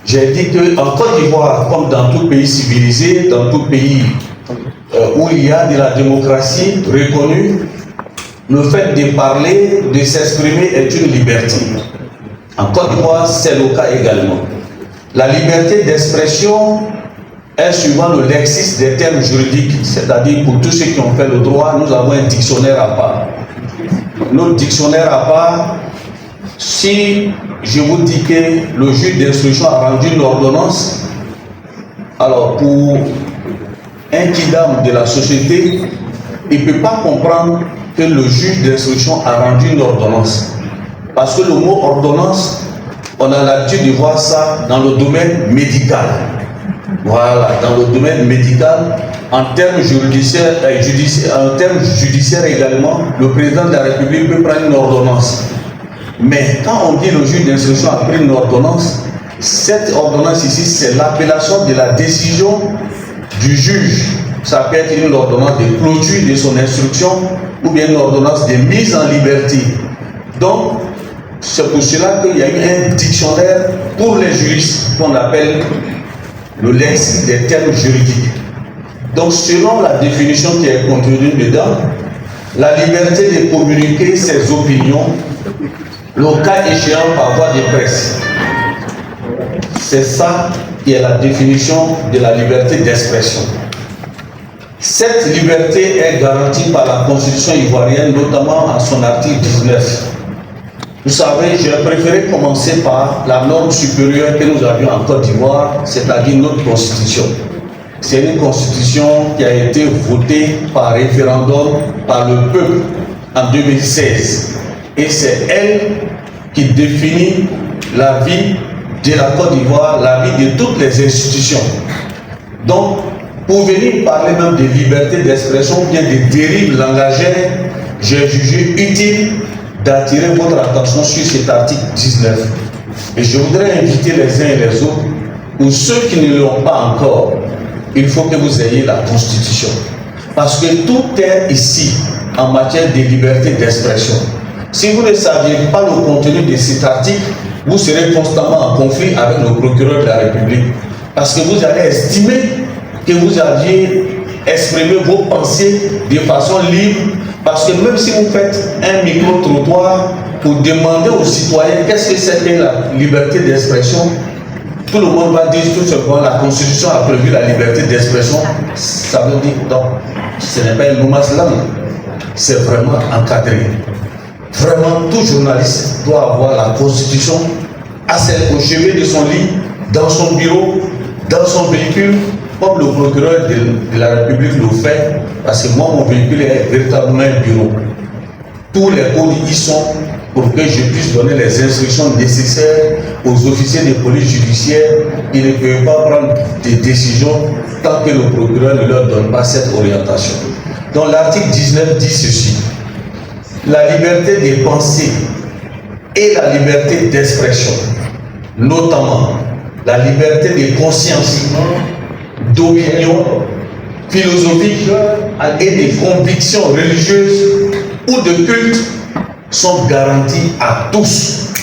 J'ai dit qu'en Côte d'Ivoire, comme dans tout pays civilisé, dans tout pays où il y a de la démocratie reconnue, le fait de parler, de s'exprimer est une liberté. En Côte d'Ivoire, c'est le cas également. La liberté d'expression est suivant le lexique des termes juridiques, c'est-à-dire pour tous ceux qui ont fait le droit, nous avons un dictionnaire à part. Notre dictionnaire à part, si je vous dis que le juge d'instruction a rendu une ordonnance, alors pour un kidam de la société, il ne peut pas comprendre que le juge d'instruction a rendu une ordonnance. Parce que le mot ordonnance, on a l'habitude de voir ça dans le domaine médical. Voilà, dans le domaine médical, en termes judiciaires, en termes judiciaires également, le président de la République peut prendre une ordonnance. Mais quand on dit le juge d'instruction a pris une ordonnance, cette ordonnance ici, c'est l'appellation de la décision du juge. Ça peut être une ordonnance de clôture de son instruction ou bien une ordonnance de mise en liberté. Donc, c'est pour cela qu'il y a eu un dictionnaire pour les juristes qu'on appelle le lexique des termes juridiques. Donc, selon la définition qui est contenue dedans, la liberté de communiquer ses opinions, le cas échéant par voie de presse. C'est ça qui est la définition de la liberté d'expression. Cette liberté est garantie par la Constitution ivoirienne, notamment en son article 19. Vous savez, j'ai préféré commencer par la norme supérieure que nous avions en Côte d'Ivoire, c'est-à-dire notre Constitution. C'est une Constitution qui a été votée par référendum par le peuple en 2016. Et c'est elle qui définit la vie de la Côte d'Ivoire, la vie de toutes les institutions. Donc, pour venir parler même de liberté d'expression, bien de dérives langagières, j'ai jugé utile d'attirer votre attention sur cet article 19. Et je voudrais inviter les uns et les autres, pour ceux qui ne l'ont pas encore, il faut que vous ayez la Constitution. Parce que tout est ici en matière de liberté d'expression. Si vous ne saviez pas le contenu de cet article, vous serez constamment en conflit avec le procureur de la République. Parce que vous allez estimer que vous aviez exprimé vos pensées de façon libre. Parce que même si vous faites un micro-trottoir pour demander aux citoyens qu'est-ce que c'est que la liberté d'expression, tout le monde va dire tout simplement la Constitution a prévu la liberté d'expression. Ça veut dire non, ce n'est pas une nomaslam, c'est vraiment encadré. Vraiment, tout journaliste doit avoir la Constitution au chevet de son lit, dans son bureau, dans son véhicule, comme le procureur de la République le fait, parce que moi, mon véhicule est véritablement un bureau. Tous les codes y sont pour que je puisse donner les instructions nécessaires aux officiers de police judiciaire qui ne peuvent pas prendre des décisions tant que le procureur ne leur donne pas cette orientation. Donc l'article 19 dit ceci: la liberté de penser et la liberté d'expression, notamment la liberté de conscience, d'opinion philosophique et de convictions religieuses ou de culte, sont garanties à tous.